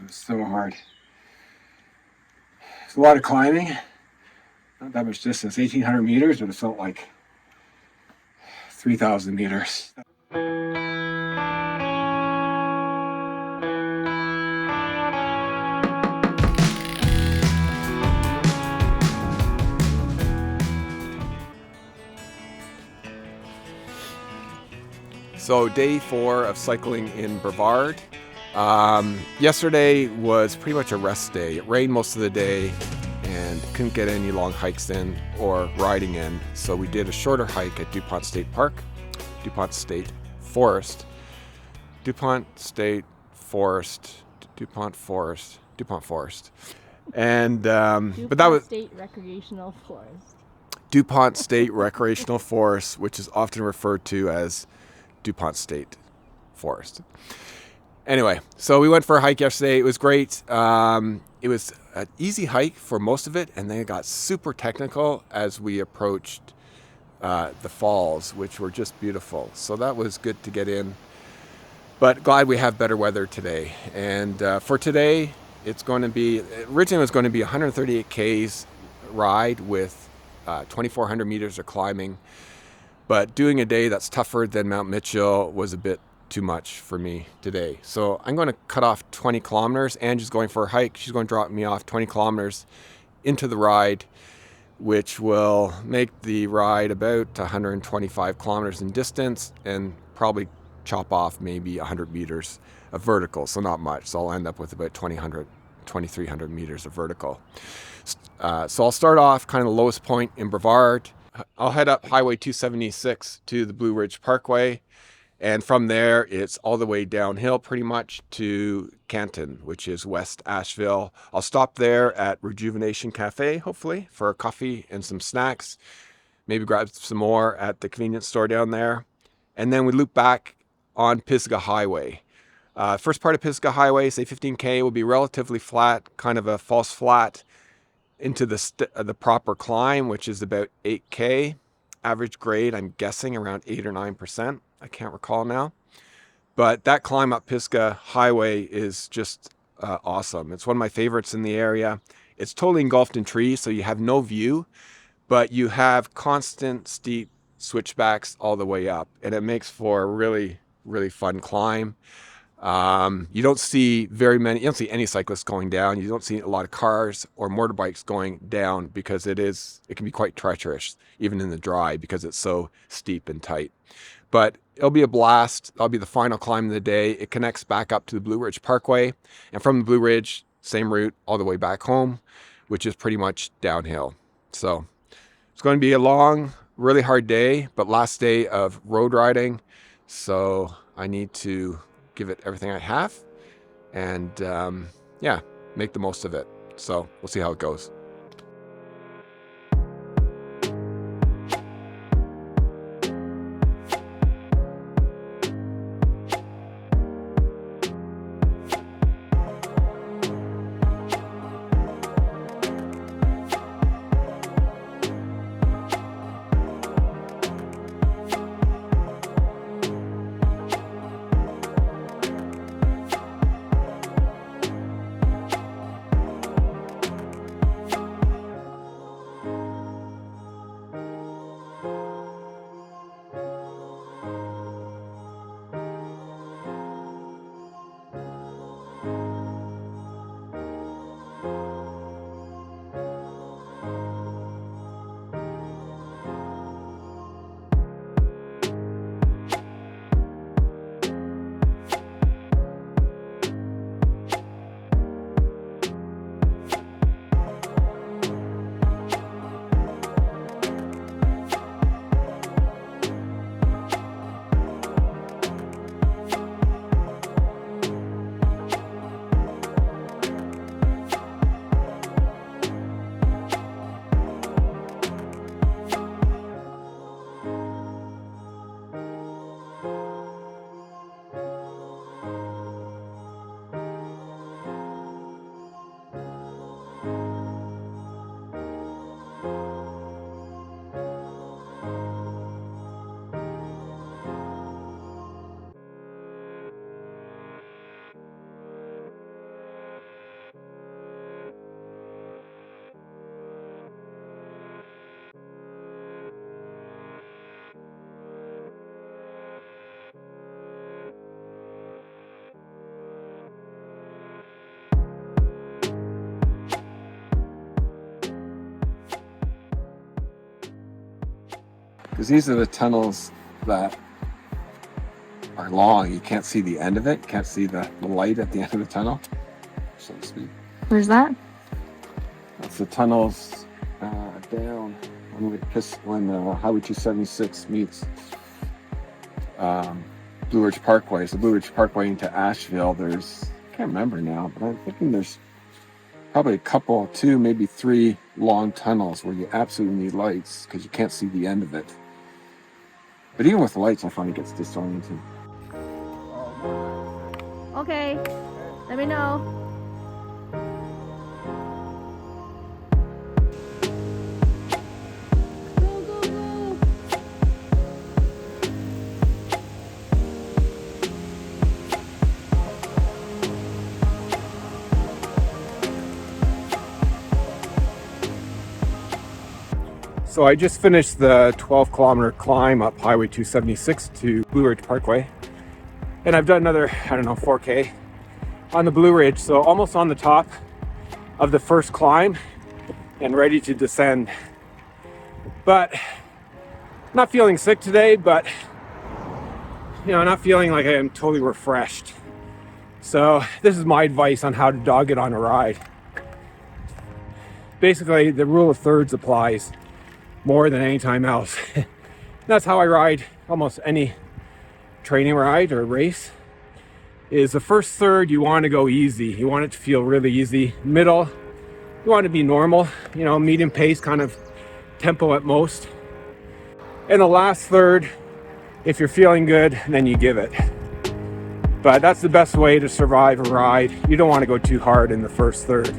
It was so hard. It's a lot of climbing. Not that much distance, 1,800 meters, but it felt like 3,000 meters. So day 4 of cycling in Brevard. Yesterday was pretty much a rest day. It rained most of the day and couldn't get any long hikes in or riding in. So we did a shorter hike at DuPont State DuPont State Forest. And but that was State Recreational Forest. DuPont State Recreational Forest, which is often referred to as DuPont State Forest. Anyway, so we went for a hike yesterday. It was great. It was an easy hike for most of it, and then it got super technical as we approached the falls, which were just beautiful. So that was good to get in. But glad we have better weather today. And for today, originally it was going to be 138 Ks ride with 2,400 meters of climbing. But doing a day that's tougher than Mount Mitchell was a bit too much for me today. So I'm going to cut off 20 kilometers. Angie's going for a hike. She's going to drop me off 20 kilometers into the ride, which will make the ride about 125 kilometers in distance and probably chop off maybe 100 meters of vertical. So not much. So I'll end up with about 2,300 meters of vertical. So I'll start off kind of the lowest point in Brevard. I'll head up Highway 276 to the Blue Ridge Parkway, and from there it's all the way downhill pretty much to Canton, which is West Asheville. I'll stop there at Rejuvenation Cafe, hopefully, for a coffee and some snacks, maybe grab some more at the convenience store down there, and then we loop back on Pisgah Highway. First part of Pisgah Highway, say 15K, will be relatively flat, kind of a false flat, into the proper climb, which is about 8K. Average grade, I'm guessing around 8 or 9%. I can't recall now. But that climb up Pisgah Highway is just awesome. It's one of my favorites in the area. It's totally engulfed in trees, so you have no view, but you have constant steep switchbacks all the way up, and it makes for a really, really fun climb. You don't see any cyclists going down. You don't see a lot of cars or motorbikes going down because it can be quite treacherous, even in the dry, because it's so steep and tight. But it'll be a blast. That'll be the final climb of the day. It connects back up to the Blue Ridge Parkway, and from the Blue Ridge, same route all the way back home, which is pretty much downhill. So it's going to be a long, really hard day, but last day of road riding. So I need to give it everything I have and make the most of it. So we'll see how it goes. because these are the tunnels that are long. You can't see the end of it. You can't see the light at the end of the tunnel, so to speak. Where's that? That's the tunnels down when Highway 276 meets Blue Ridge Parkway. So Blue Ridge Parkway into Asheville, there's, I can't remember now, but I'm thinking there's probably a couple, 2, maybe 3 long tunnels where you absolutely need lights because you can't see the end of it. But even with the lights, I find it gets disorienting. Okay, let me know. Go, go, go. So I just finished the 12-kilometer climb up Highway 276 to Blue Ridge Parkway. And I've done another, 4K on the Blue Ridge. So almost on the top of the first climb and ready to descend. But not feeling sick today, but not feeling like I am totally refreshed. So this is my advice on how to dog it on a ride. Basically, the rule of thirds applies more than any time else. That's how I ride almost any training ride or race. Is the first third you want to go easy. You want it to feel really easy. Middle, you want it to be normal, medium pace, kind of tempo at most. And the last third, if you're feeling good, then you give it. But that's the best way to survive a ride. You don't want to go too hard in the first third.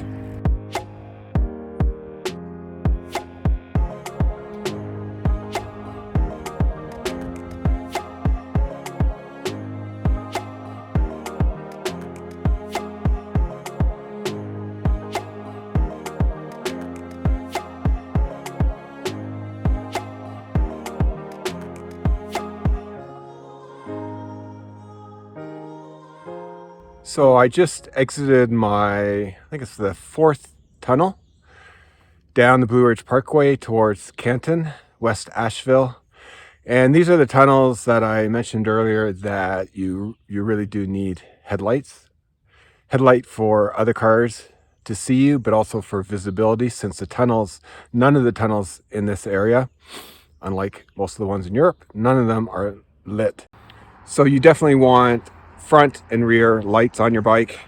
So I just exited I think it's the 4th tunnel down the Blue Ridge Parkway towards Canton, West Asheville. And these are the tunnels that I mentioned earlier that you really do need headlights. Headlight for other cars to see you, but also for visibility, since none of the tunnels in this area, unlike most of the ones in Europe, none of them are lit. So you definitely want front and rear lights on your bike,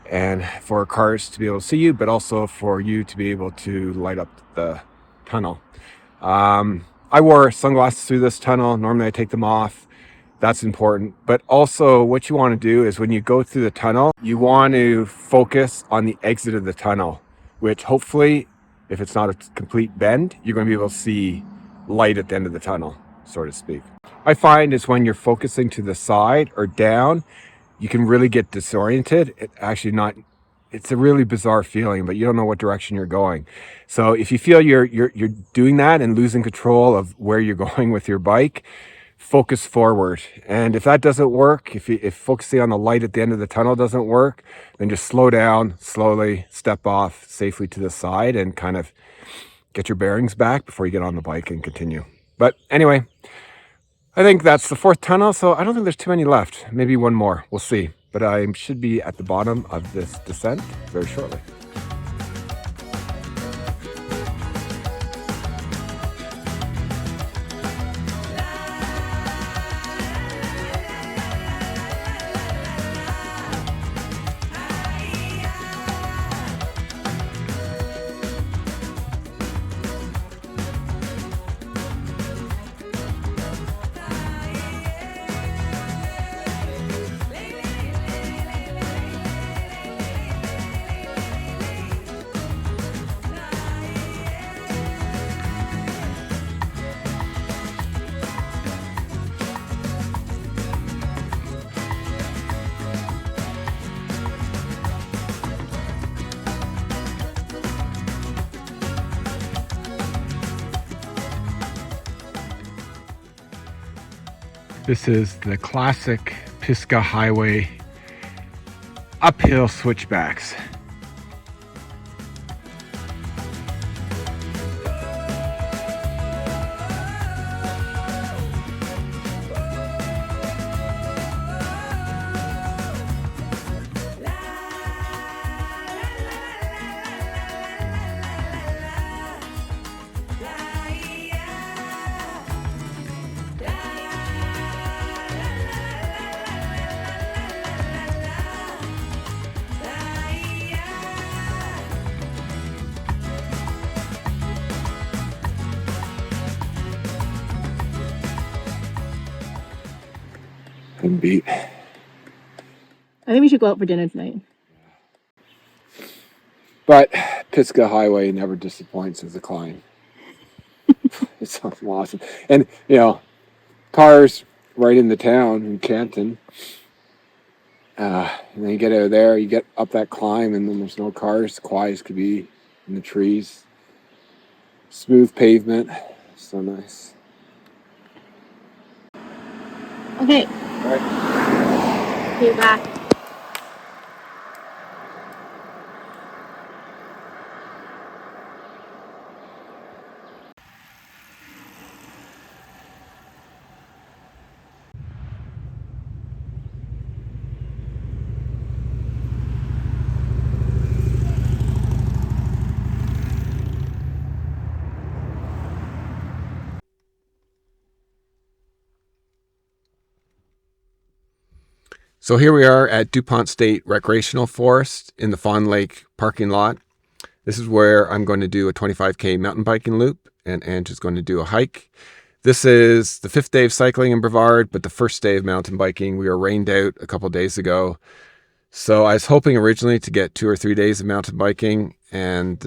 and for cars to be able to see you, but also for you to be able to light up the tunnel. I wore sunglasses through this tunnel. Normally I take them off. That's important. But also what you want to do is when you go through the tunnel, you want to focus on the exit of the tunnel, which hopefully, if it's not a complete bend, you're going to be able to see light at the end of the tunnel, so to speak. I find is when you're focusing to the side or down, you can really get disoriented. It's a really bizarre feeling, but you don't know what direction you're going. So if you feel you're doing that and losing control of where you're going with your bike, focus forward. And if that doesn't work, if focusing on the light at the end of the tunnel doesn't work, then just slow down, slowly step off safely to the side and kind of get your bearings back before you get on the bike and continue. But anyway, I think that's the 4th tunnel, so I don't think there's too many left. Maybe one more, we'll see. But I should be at the bottom of this descent very shortly. This is the classic Pisgah Highway uphill switchbacks. couldn't beat. I think we should go out for dinner tonight. But Pisgah Highway never disappoints as a climb. It's awesome. And, you know, cars right in the town in Canton. And then you get out of there, you get up that climb, and then there's no cars. Quiet as could be in the trees. Smooth pavement. So nice. Okay. All right. See you back. So here we are at DuPont State Recreational Forest in the Fawn Lake parking lot. This is where I'm going to do a 25K mountain biking loop, and Ange is going to do a hike. This is the 5th day of cycling in Brevard, but the first day of mountain biking. We were rained out a couple days ago. So I was hoping originally to get 2 or 3 days of mountain biking, and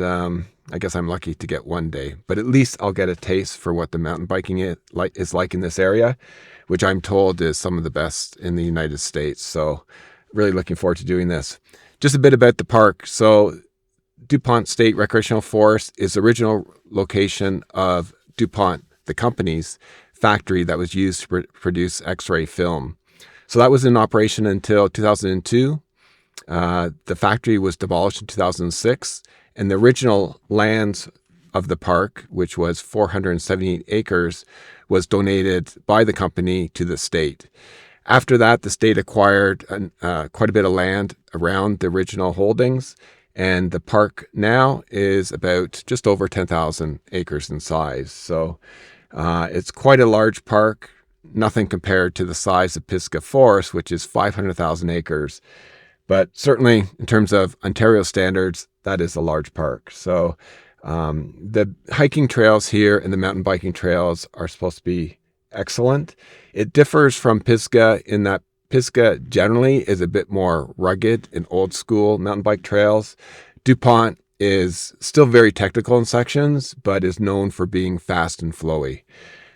I guess I'm lucky to get 1 day. But at least I'll get a taste for what the mountain biking is like in this area, which I'm told is some of the best in the United States. So really looking forward to doing this. Just a bit about the park. So DuPont State Recreational Forest is the original location of DuPont, the company's factory that was used to produce X-ray film. So that was in operation until 2002. The factory was demolished in 2006, and the original lands of the park, which was 478 acres, was donated by the company to the state. After that, the state acquired quite a bit of land around the original holdings, and the park now is about just over 10,000 acres in size. So it's quite a large park, nothing compared to the size of Pisgah Forest, which is 500,000 acres. But certainly in terms of Ontario standards, that is a large park. So the hiking trails here and the mountain biking trails are supposed to be excellent. It differs from Pisgah in that Pisgah generally is a bit more rugged and old school mountain bike trails. DuPont is still very technical in sections, but is known for being fast and flowy.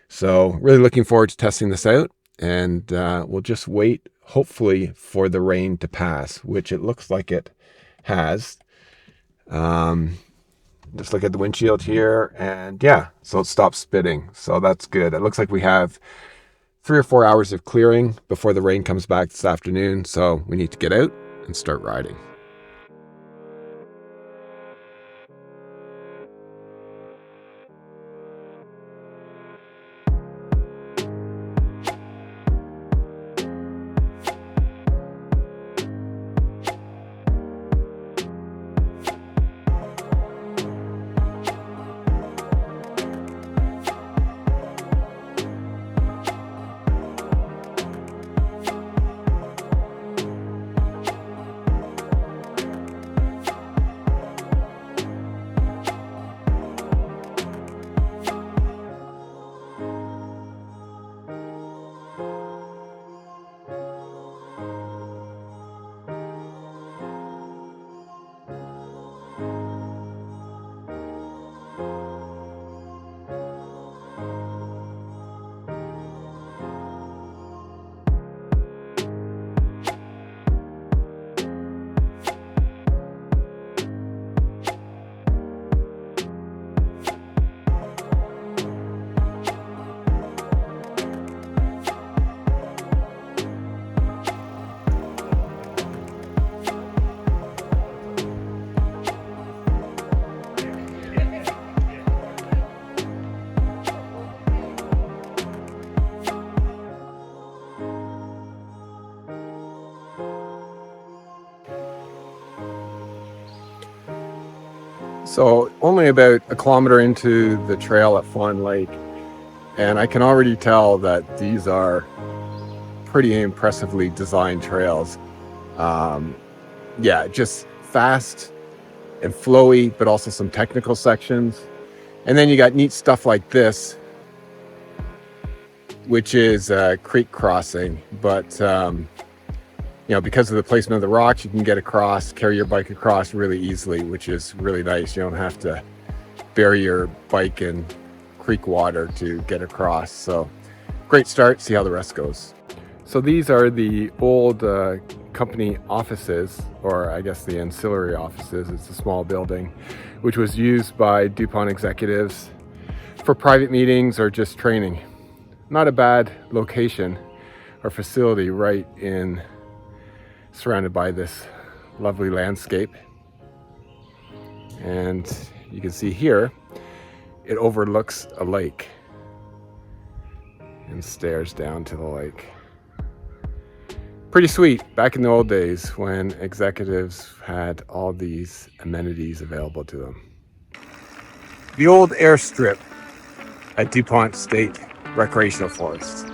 So really looking forward to testing this out, and we'll just wait, hopefully, for the rain to pass, which it looks like it has. Just look at the windshield here, and yeah, so it stopped spitting. So that's good. It looks like we have 3 or 4 hours of clearing before the rain comes back this afternoon. So we need to get out and start riding. So only about a kilometer into the trail at Fawn Lake, and I can already tell that these are pretty impressively designed trails. Yeah, just fast and flowy, but also some technical sections. And then you got neat stuff like this which is a creek crossing, but because of the placement of the rocks, you can get across, carry your bike across really easily, which is really nice. You don't have to bury your bike in creek water to get across. So great start. See how the rest goes. So these are the old company offices, or I guess the ancillary offices. It's a small building which was used by DuPont executives for private meetings or just training. Not a bad location or facility, right in surrounded by this lovely landscape. And you can see here it overlooks a lake and stares down to the lake. Pretty sweet. Back in the old days when executives had all these amenities available to them. The old airstrip at DuPont State Recreational Forest.